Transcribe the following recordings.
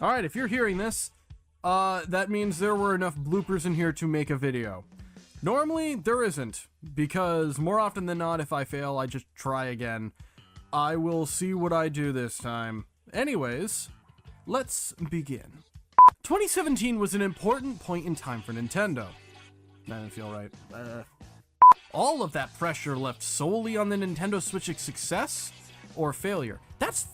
Alright, if you're hearing this, that means there were enough bloopers in here to make a video. Normally, there isn't, because more often than not, if I fail, I just try again. I will see what I do this time. Anyways, let's begin. 2017 was an important point in time for Nintendo. That didn't feel right. All of that pressure left solely on the Nintendo Switch's success or failure. That's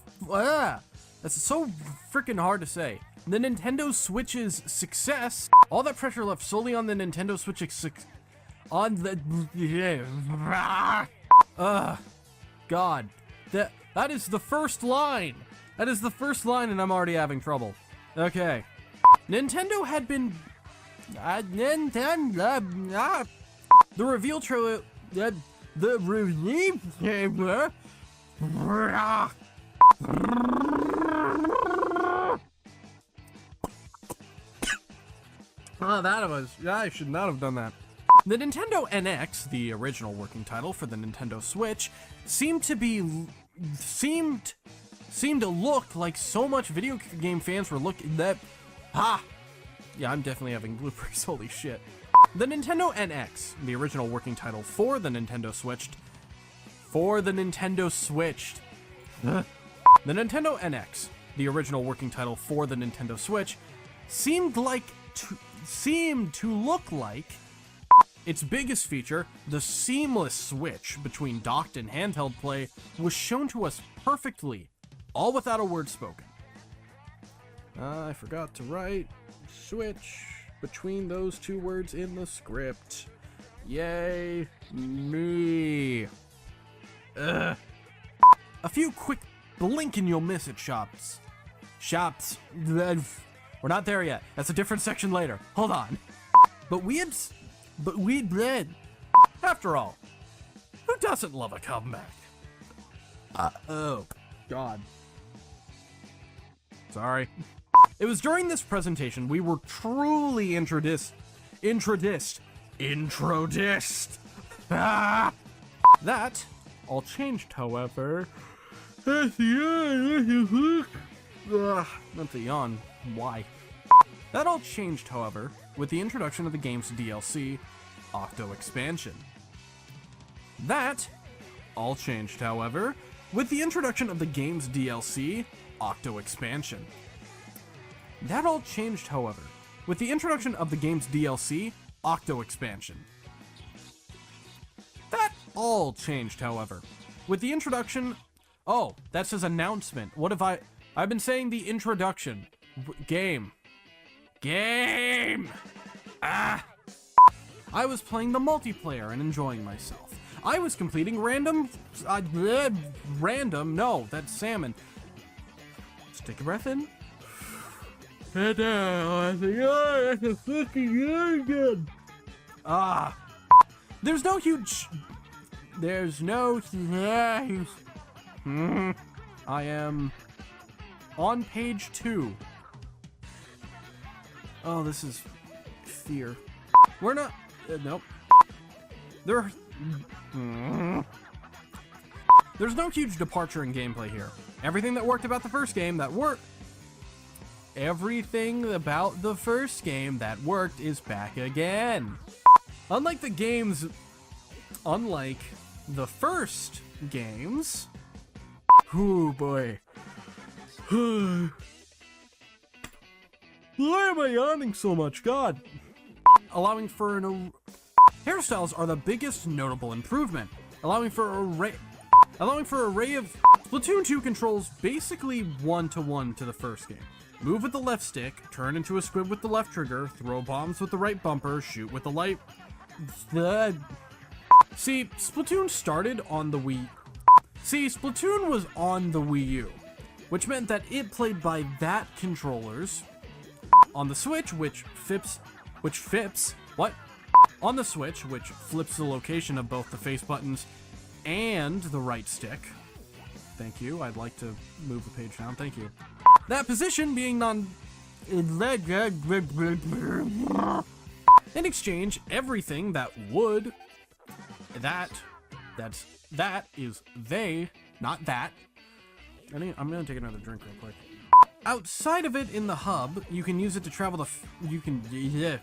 so freaking hard to say. The Nintendo Switch's success, all that pressure left solely on the Nintendo Switch's God. That is the first line. That is the first line and I'm already having trouble. Okay. Nintendo had been the reveal trailer, the release trailer. I should not have done that. The Nintendo NX, the original working title for the Nintendo Switch, seemed to look like so much video game fans were looking that. Yeah, I'm definitely having bloopers, holy shit. The Nintendo NX, the original working title for the Nintendo Switch. The Nintendo NX, the original working title for the Nintendo Switch, seemed to look like its biggest feature, the seamless switch between docked and handheld play, was shown to us perfectly, all without a word spoken. I forgot to write switch between those two words in the script. Yay me. A few quick blink and you'll miss it shops. We're not there yet. That's a different section later. Hold on. But we'd after all, who doesn't love a comeback? Oh, God. Sorry. It was during this presentation we were truly introduced. That all changed, however. Not the yawn. Why? That all changed, however, with the introduction of the game's DLC, Octo Expansion. That all changed, however, with the introduction of the game's DLC, Octo Expansion. That all changed, however, with the introduction of the game's DLC, Octo Expansion. That all changed, however, with the introduction... Oh, that's his announcement. What have I've been saying the introduction. Game. I was playing the multiplayer and enjoying myself. I was completing no, that's salmon. Just take a breath in. And I think, that's a fucking good. There's no huge. I am on page 2. Oh, this is fear. We're not. Nope. There's no huge departure in gameplay here. Everything that worked about the first game Everything about the first game that worked is back again. Unlike the first games. Oh boy. Why am I yawning so much? God. Allowing for hairstyles are the biggest notable improvement. Allowing for array of Splatoon 2 controls basically 1-to-1 to the first game. Move with the left stick, turn into a squib with the left trigger, throw bombs with the right bumper, shoot with the light. See, Splatoon was on the Wii U, which meant that it played by that controllers. On the Switch, on the Switch, which flips the location of both the face buttons and the right stick. Thank you. I'd like to move the page down. Thank you. That position being in exchange, everything that is they, not that. I'm gonna take another drink real quick. Outside of it in the hub, you can use it to travel yeah.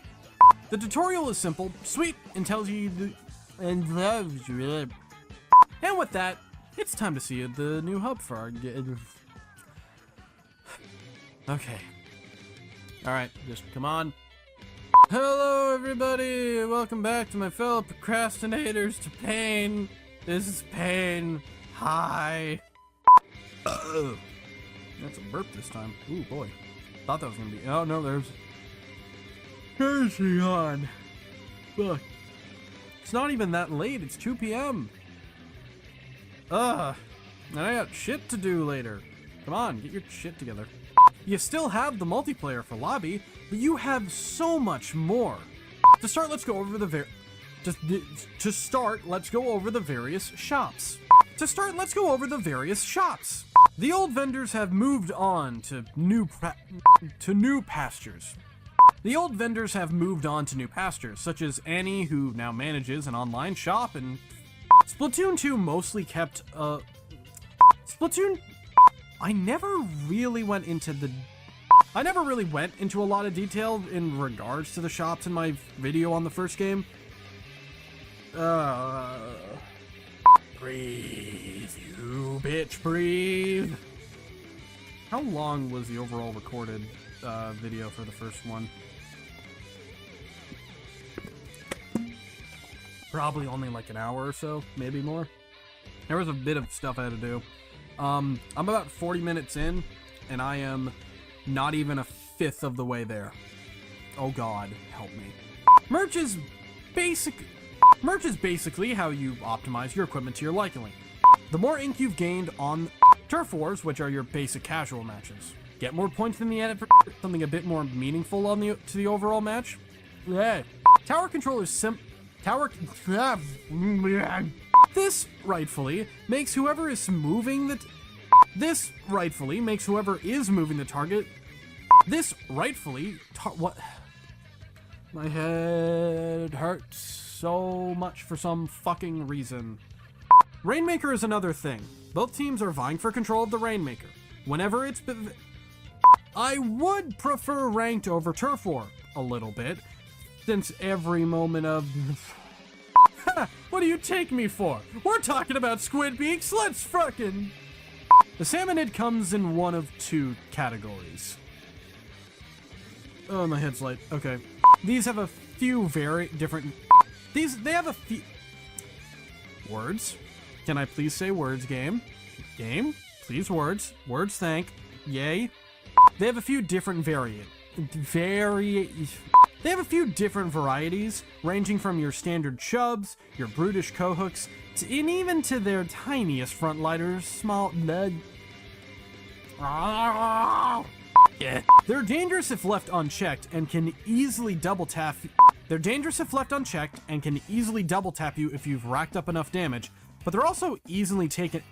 The tutorial is simple, sweet, and tells you and with that, it's time to see the new hub for our okay. Alright, just come on. Hello everybody, welcome back to my fellow procrastinators to Pain. This is Pain. Hi. That's a burp this time. Ooh boy. Thought that was gonna be. Oh no, there's she on. Fuck. It's not even that late, it's 2 p.m. And I got shit to do later. Come on, get your shit together. You still have the multiplayer for lobby, but you have so much more. To start, let's go over the let's go over the various shops. The old vendors have moved on to new pastures. Such as Annie, who now manages an online shop, and Splatoon 2 mostly kept Splatoon. I never really went into a lot of detail in regards to the shops in my video on the first game. Breathe, you bitch, breathe. How long was the overall recorded video for the first one? Probably only like an hour or so, maybe more. There was a bit of stuff I had to do. I'm about 40 minutes in, and I am not even a fifth of the way there. Oh God, help me. Merch is basically how you optimize your equipment to your liking. The more ink you've gained on turf wars, which are your basic casual matches, get more points than the edit for something a bit more meaningful on to the overall match. Yeah. Tower control is This rightfully makes whoever is moving the target. What? My head hurts so much for some fucking reason. Rainmaker is another thing. Both teams are vying for control of the Rainmaker. Whenever it's I would prefer ranked over turf war a little bit, since every moment of what do you take me for? We're talking about squid beaks, let's fucking... The salmonid comes in one of two categories. Oh, my head's light. Okay. These have a few very different... They have a few... Words? Can I please say words, game? Game? Please, words. Words, thank. Yay. They have a few different They have a few different varieties, ranging from your standard chubs, your brutish cohooks, and even to their tiniest frontliners, small blood. Yeah. They're dangerous if left unchecked and can easily double tap. They're dangerous if left unchecked and can easily double tap you if you've racked up enough damage, but they're also easily taken.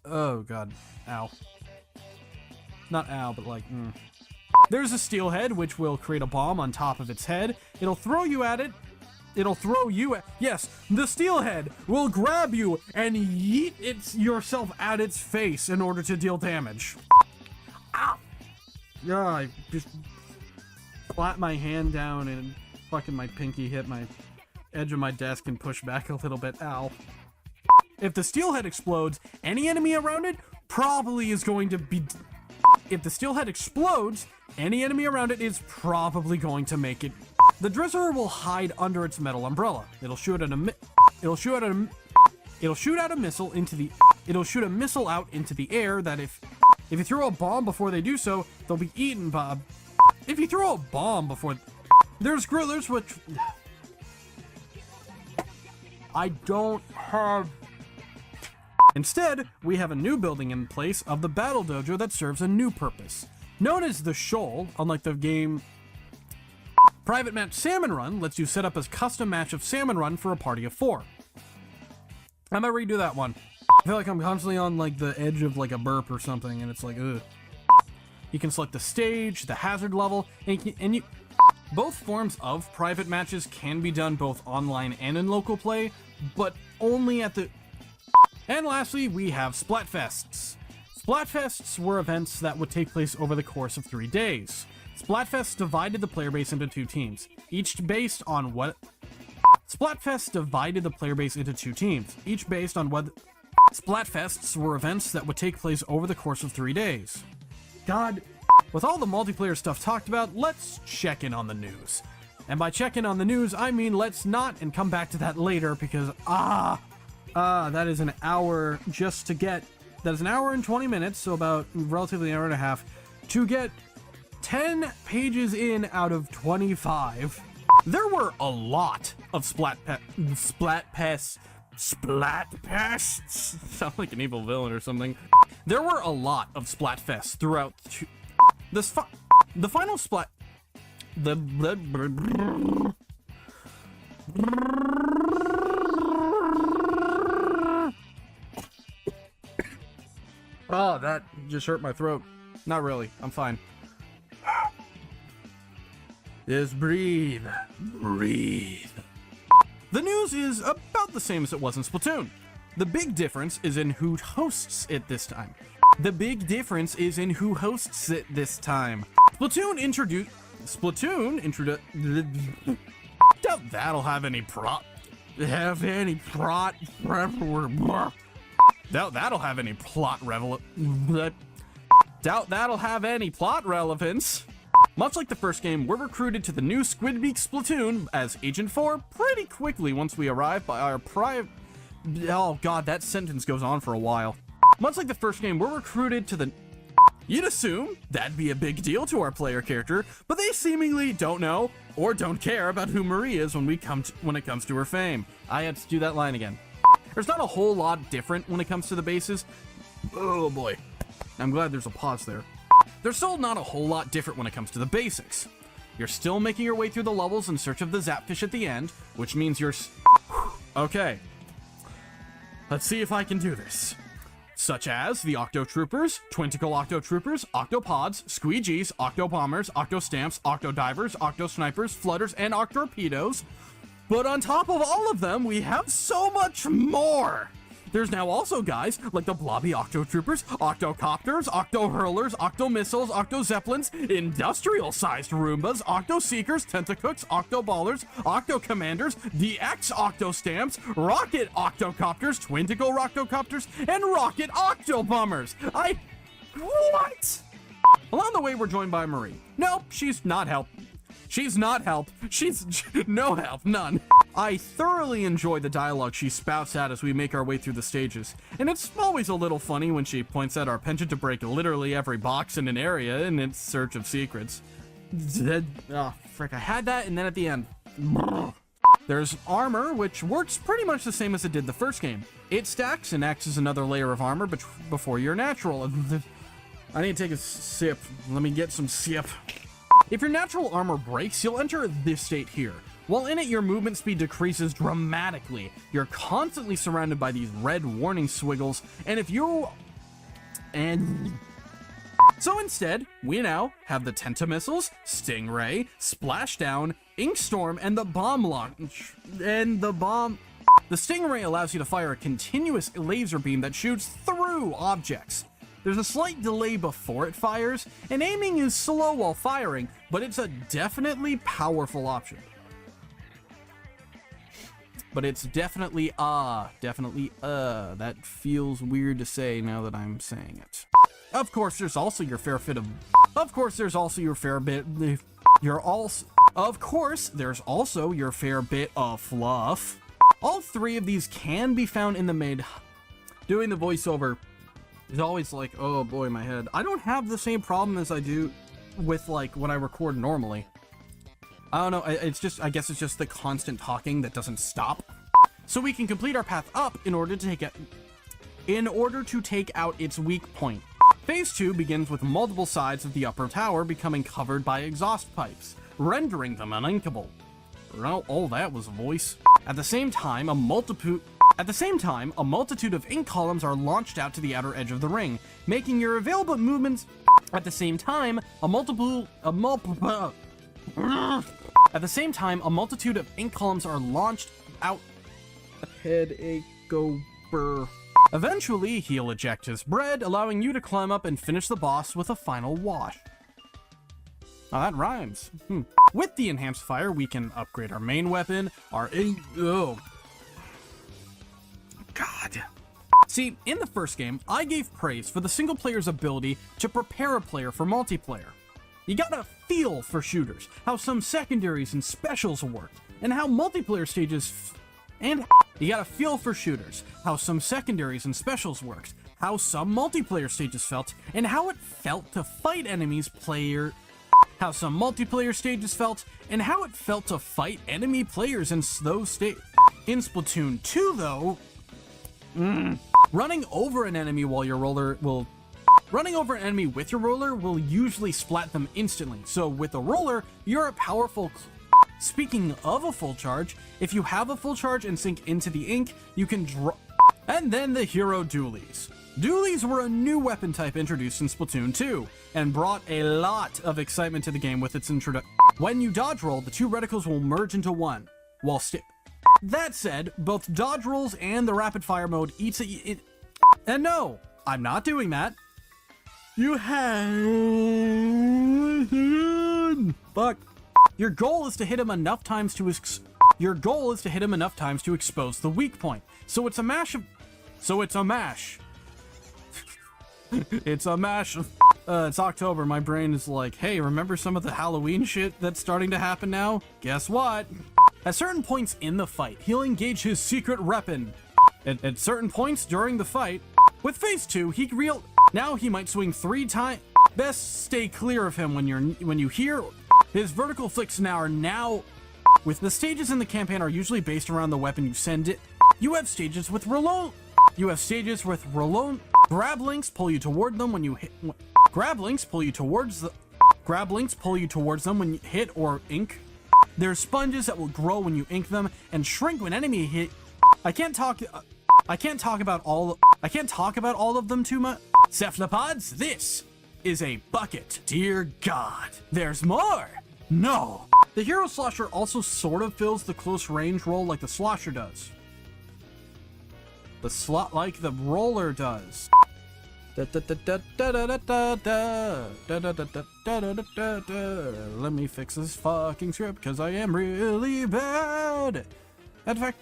Oh God. Ow. Not ow, but like, There's a steelhead, which will create a bomb on top of its head. It'll throw you at it. Yes, the steelhead will grab you and yeet yourself at its face in order to deal damage. Ow! Yeah, I just flat my hand down and fucking my pinky hit my edge of my desk and push back a little bit. Ow. If the steelhead explodes, any enemy around it probably is going to be... If the steelhead explodes, any enemy around it is probably going to make it... The Drizzler will hide under its metal umbrella. It'll shoot a missile out into the air that if you throw a bomb before they do so, they'll be eaten, Bob. If you throw a bomb before... There's grillers which... I don't have... Instead, we have a new building in place of the Battle Dojo that serves a new purpose. Known as the Shoal, unlike the game Private Match Salmon Run lets you set up a custom match of Salmon Run for a party of 4. I might redo that one. I feel like I'm constantly on like the edge of like a burp or something, and it's like, ugh. You can select the stage, the hazard level, and you... Both forms of private matches can be done both online and in local play, but only at the And lastly, we have Splatfests. Splatfests were events that would take place over the course of 3 days. Splatfests divided the player base into 2 teams, each based on what... Splatfests divided the player base into 2 teams, each based on what... Splatfests were events that would take place over the course of 3 days. God, with all the multiplayer stuff talked about, let's check in on the news. And by check in on the news, I mean let's not and come back to that later because, that is an hour just to get... That is an hour and 20 minutes, so about relatively an hour and a half, to get 10 pages in out of 25. There were a lot of Splatpests. Sound like an evil villain or something. There were a lot of Splatfests throughout the final Splat... Oh, that just hurt my throat. Not really. I'm fine. Just breathe. Breathe. The news is about the same as it was in Splatoon. The big difference is in who hosts it this time. Splatoon introduced... Doubt that'll have any plot relevance. Much like the first game, we're recruited to the new Squidbeak Splatoon as Agent 4 pretty quickly once we arrive by our Oh god, that sentence goes on for a while. Much like the first game, we're recruited to the... You'd assume that'd be a big deal to our player character, but they seemingly don't know or don't care about who Marie is when it comes to her fame. I had to do that line again. There's not a whole lot different when it comes to the bases. Oh boy. I'm glad there's a pause there. There's still not a whole lot different when it comes to the basics. You're still making your way through the levels in search of the Zapfish at the end, which means you're... Okay. Let's see if I can do this. Such as the Octo Troopers, Twinticle Octo Troopers, Octopods, Squeegees, Octo Bombers, Octo Stamps, Octo Divers, Octo Snipers, Flutters, and Octorpedos. But on top of all of them, we have so much more! There's now also guys like the Blobby Octo Troopers, Octocopters, Octo Hurlers, Octo Missiles, Octo Zeppelins, Industrial-sized Roombas, Octo Seekers, Tentacooks, Octo Ballers, Octo Commanders, DX Octo Stamps, Rocket Octocopters, Twinticle Octocopters, and Rocket Octo Bombers. What? Along the way, we're joined by Marie. Nope, she's not help. She's not help. She's no help, none. I thoroughly enjoy the dialogue she spouts out as we make our way through the stages, and it's always a little funny when she points out our penchant to break literally every box in an area in its search of secrets. Oh, frick, I had that, and then at the end. There's armor, which works pretty much the same as it did the first game. It stacks and acts as another layer of armor before your natural. I need to take a sip. Let me get some sip. If your natural armor breaks, you'll enter this state here. While in it, your movement speed decreases dramatically. You're constantly surrounded by these red warning squiggles, so instead, we now have the Tentamissiles, Stingray, Splashdown, Inkstorm, and the Bomb Launch. The Stingray allows you to fire a continuous laser beam that shoots through objects. There's a slight delay before it fires, and aiming is slow while firing, but it's a definitely powerful option. That feels weird to say now that I'm saying it. Of course, there's also your fair bit of fluff. All 3 of these can be found in the main. Doing the voiceover is always like, oh boy, my head. I don't have the same problem as I do with like when I record normally. I don't know, I guess it's just the constant talking that doesn't stop. So we can complete our path up in order to take out its weak point. Phase 2 begins with multiple sides of the upper tower becoming covered by exhaust pipes, rendering them uninkable. Oh, that was a voice. At the same time, a multitude of ink columns are launched out to the outer edge of the ring, making your available movements. At the same time, a multitude of ink columns are launched out. Headache over. Eventually, he'll eject his bread, allowing you to climb up and finish the boss with a final wash. Oh, that rhymes. With the enhanced fire, we can upgrade our main weapon, oh. God. See, in the first game, I gave praise for the single player's ability to prepare a player for multiplayer. You gotta feel for shooters, how some secondaries and specials worked, and how multiplayer stages you gotta feel for shooters, how some secondaries and specials worked, how some multiplayer stages felt, and how it felt to fight enemies how some multiplayer stages felt, and how it felt to fight enemy players in those stages. In Splatoon 2, though, running over an enemy with your roller will usually splat them instantly. So with a roller, you're a powerful. Speaking of a full charge, if you have a full charge and sink into the ink, you can And then the hero dualies. Dualies were a new weapon type introduced in Splatoon 2, and brought a lot of excitement to the game with its introduction. When you dodge roll, the two reticles will merge into one, That said, both dodge rolls and the rapid fire mode eats it. And no, I'm not doing that. Fuck. Your goal is to hit him enough times to expose the weak point. So it's a mash. It's October. My brain is like, hey, remember some of the Halloween shit that's starting to happen now? Guess what? At certain points in the fight, he'll engage his secret weapon. At certain points during the fight, with phase 2, now he might swing 3 times. Best stay clear of him when you hear his vertical flicks. With the stages in the campaign are usually based around the weapon you send it. You have stages with reload. Grab links pull you toward them when you hit. Grab links pull you towards them when you hit or ink. There's sponges that will grow when you ink them and shrink when enemy hit. I can't talk about all of them too much. Cephalopods, this is a bucket. Dear God, there's more. No. The hero slosher also sort of fills the close range role like the slosher does. Like the roller does. Let me fix this fucking script because I am really bad at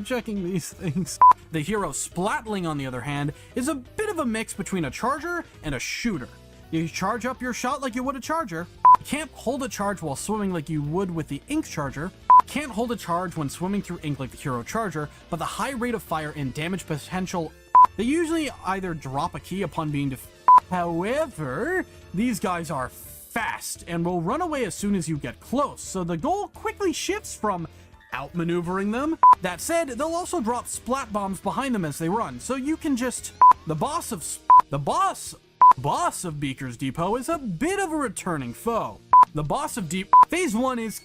checking these things. The hero Splatling, on the other hand, is a bit of a mix between a charger and a shooter. You charge up your shot like you would a charger. You can't hold a charge while swimming like you would with the ink charger. Can't hold a charge when swimming through ink like the hero charger, but the high rate of fire and damage potential. They usually either drop a key upon being However, these guys are fast and will run away as soon as you get close, so the goal quickly shifts from outmaneuvering them. That said, they'll also drop splat bombs behind them as they run, so you can just... The boss of Beaker's Depot is a bit of a returning foe. The boss of Phase 1 is...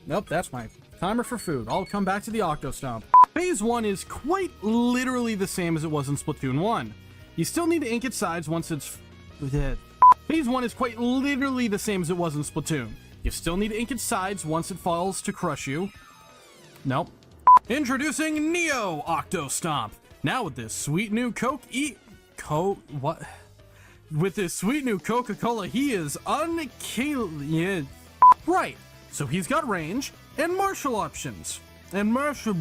Nope, that's my timer for food. I'll come back to the Octo Stomp. Phase 1 is quite literally the same as it was in Splatoon 1. You still need to ink its sides once it's... Phase 1 is quite literally the same as it was in Splatoon. You still need to ink its sides once it falls to crush you. Nope. Introducing Neo Octo Stomp. Now with this sweet new With this sweet new Coca-Cola, he is unkillable. Right. So he's got range and martial options. And martial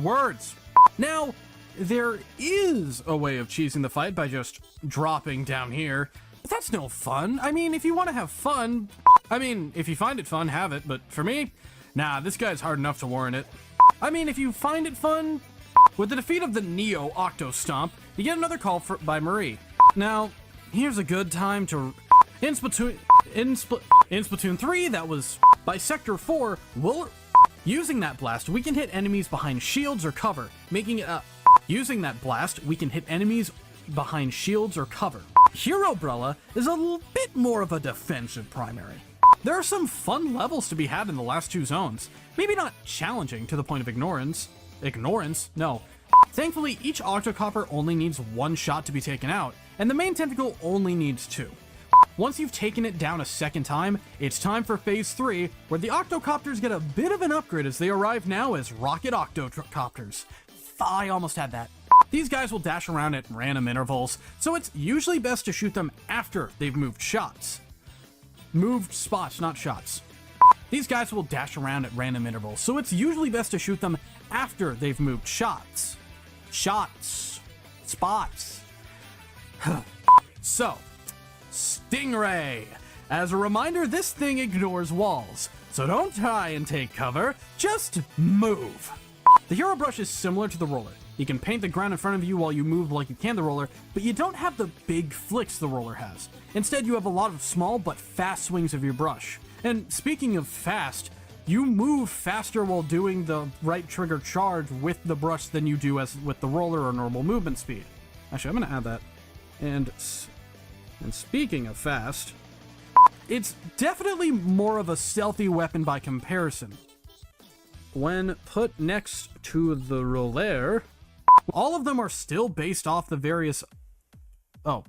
words. Now, there is a way of cheesing the fight by just dropping down here. But that's no fun. I mean, if you want to have fun, if you find it fun, have it. But for me, nah, this guy's hard enough to warrant it. I mean, if you find it fun, with the defeat of the Neo Octo Stomp, you get another call by Marie. Now, here's a good time to... In Splatoon 3, that was by Sector 4, using that blast, we can hit enemies behind shields or cover, making it up. Using that blast, we can hit enemies behind shields or cover. Hero Brella is a little bit more of a defensive primary. There are some fun levels to be had in the last two zones. Maybe not challenging to the point of ignorance. No. Thankfully, each Octocopter only needs one shot to be taken out, and the main tentacle only needs 2. Once you've taken it down a second time, it's time for Phase 3, where the Octocopters get a bit of an upgrade as they arrive now as Rocket Octocopters. I almost had that. These guys will dash around at random intervals, so it's usually best to shoot them after they've moved shots. Moved spots, not shots. These guys will dash around at random intervals, so it's usually best to shoot them after they've moved shots. Shots. Spots. So, Stingray. As a reminder, this thing ignores walls, so don't try and take cover, just move. The hero brush is similar to the roller. You can paint the ground in front of you while you move like you can the roller, but you don't have the big flicks the roller has. Instead, you have a lot of small but fast swings of your brush. And speaking of fast, you move faster while doing the right trigger charge with the brush than you do as with the roller or normal movement speed. Actually, I'm gonna add that. And speaking of fast, it's definitely more of a stealthy weapon by comparison. When put next to the roller, all of them are still based off the various... Oh,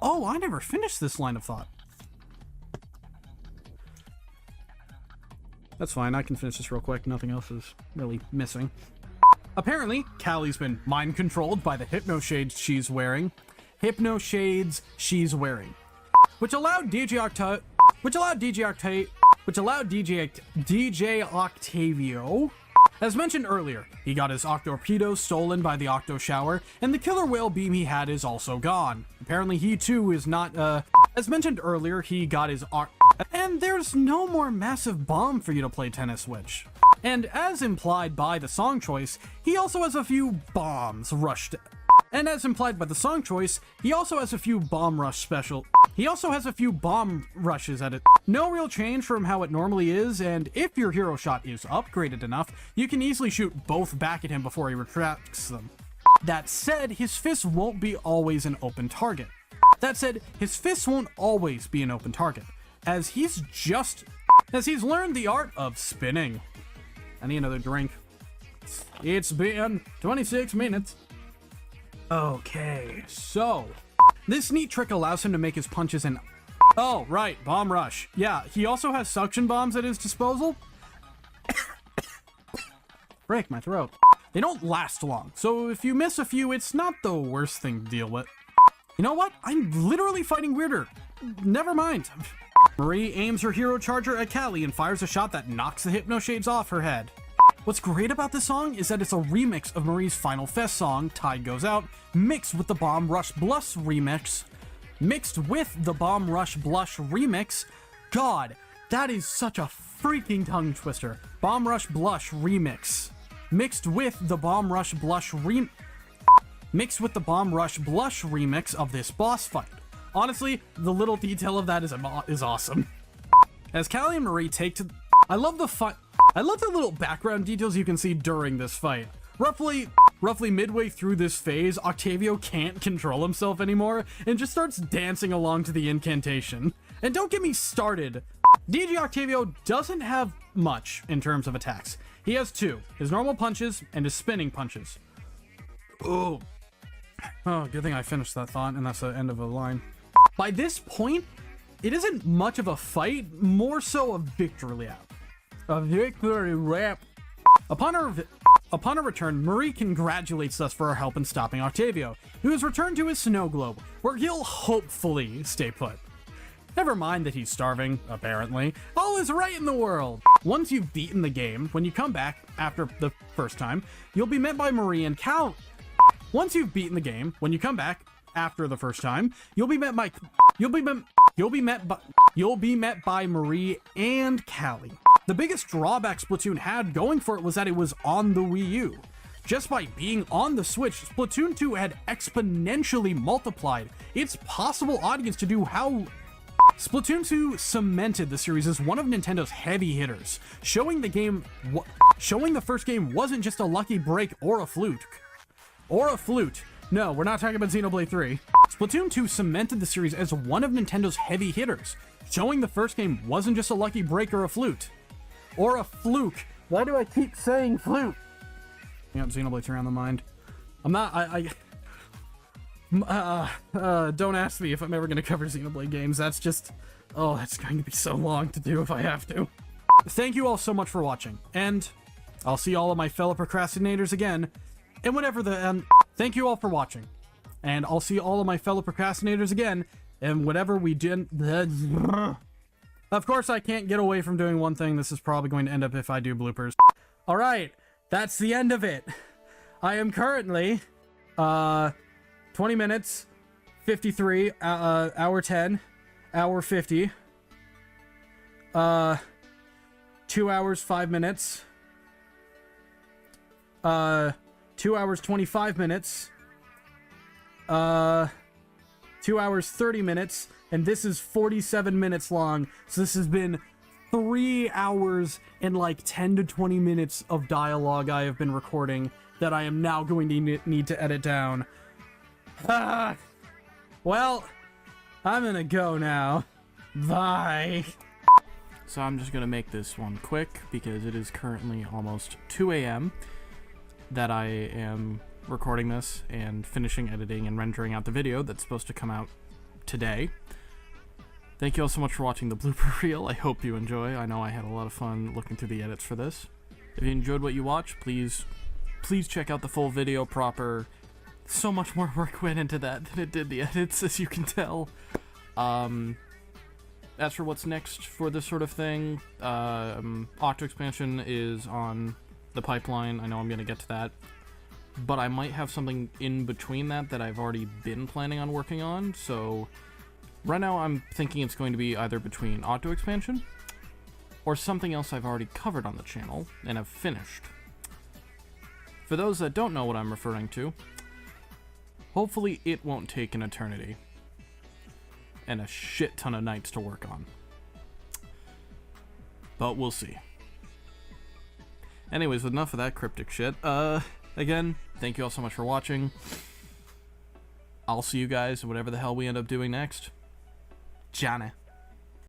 I never finished this line of thought. That's fine, I can finish this real quick. Nothing else is really missing. Apparently, Callie's been mind-controlled by the hypno shades she's wearing. Which allowed DJ Octavio. As mentioned earlier, he got his Octorpedo stolen by the Octo Shower, and the killer whale beam he had is also gone. Apparently he too is not, as mentioned earlier, he got his and there's no more massive bomb for you to play tennis with. And as implied by the song choice, he also has a few bombs rushed. And as implied by the song choice, he also has a few bomb rushes at it. No real change from how it normally is, and if your hero shot is upgraded enough, you can easily shoot both back at him before he retracts them. That said, his fist won't be always an open target. As he's learned the art of spinning. I need another drink. It's been 26 minutes. Okay, so this neat trick allows him to make his punches in... Oh, right, bomb rush. Yeah, he also has suction bombs at his disposal. Break my throat. They don't last long, so if you miss a few, it's not the worst thing to deal with. You know what? I'm literally fighting weirder. Never mind. Marie aims her hero charger at Callie and fires a shot that knocks the hypno shades off her head. What's great about this song is that it's a remix of Marie's Final Fest song, Tide Goes Out, mixed with the Bomb Rush Blush remix. God, that is such a freaking tongue twister. Bomb Rush Blush remix. Mixed with the Bomb Rush Blush remix of this boss fight. Honestly, the little detail of that is awesome. As Callie and Marie take to... I love the little background details you can see during this fight. Roughly midway through this phase, Octavio can't control himself anymore and just starts dancing along to the incantation. And don't get me started, DJ Octavio doesn't have much in terms of attacks. He has two, his normal punches and his spinning punches. Oh, good thing I finished that thought, and that's the end of a line. By this point, it isn't much of a fight, more so a victory lap. A victory rap. Upon her return, Marie congratulates us for our help in stopping Octavio, who has returned to his snow globe, where he'll hopefully stay put. Never mind that he's starving, apparently. All is right in the world. Once you've beaten the game, when you come back after the first time, you'll be met by Marie and Cal. Once you've beaten the game, when you come back after the first time, you'll be met by Marie and Callie. The biggest drawback Splatoon had going for it was that it was on the Wii U. Just by being on the Switch, Splatoon 2 had exponentially multiplied its possible audience to do how... Splatoon 2 cemented the series as one of Nintendo's heavy hitters, showing the first game wasn't just a lucky break or a fluke. No, we're not talking about Xenoblade 3. Splatoon 2 cemented the series as one of Nintendo's heavy hitters, showing the first game wasn't just a lucky break or a fluke. Why do I keep saying flute? I got Xenoblade 3 on the mind. Don't ask me if I'm ever going to cover Xenoblade games. That's just... Oh, that's going to be so long to do if I have to. Thank you all so much for watching, and I'll see all of my fellow procrastinators again, and whatever the thank you all for watching, and I'll see all of my fellow procrastinators again, and whatever we did. Of course, I can't get away from doing one thing. This is probably going to end up if I do bloopers. All right, that's the end of it. I am currently 20 minutes, 53, hour 10, hour 50, 2 hours 5 minutes, 2 hours 25 minutes, 2 hours 30 minutes, and this is 47 minutes long. So this has been 3 hours and like 10 to 20 minutes of dialogue I have been recording that I am now going to need to edit down. Well, I'm gonna go now. Bye. So I'm just gonna make this one quick because it is currently almost 2 a.m. that I am recording this and finishing editing and rendering out the video that's supposed to come out today. Thank you all so much for watching the blooper reel. I hope you enjoy. I know I had a lot of fun looking through the edits for this. If you enjoyed what you watched, please check out the full video proper. So much more work went into that than it did the edits, as you can tell. As for what's next for this sort of thing, Octo expansion is on the pipeline. I know I'm going to get to that. But I might have something in between that I've already been planning on working on, so right now I'm thinking it's going to be either between Octo expansion or something else I've already covered on the channel and have finished. For those that don't know what I'm referring to, hopefully it won't take an eternity and a shit ton of nights to work on. But we'll see. Anyways, enough of that cryptic shit. Again, thank you all so much for watching. I'll see you guys whatever the hell we end up doing next. Johnny.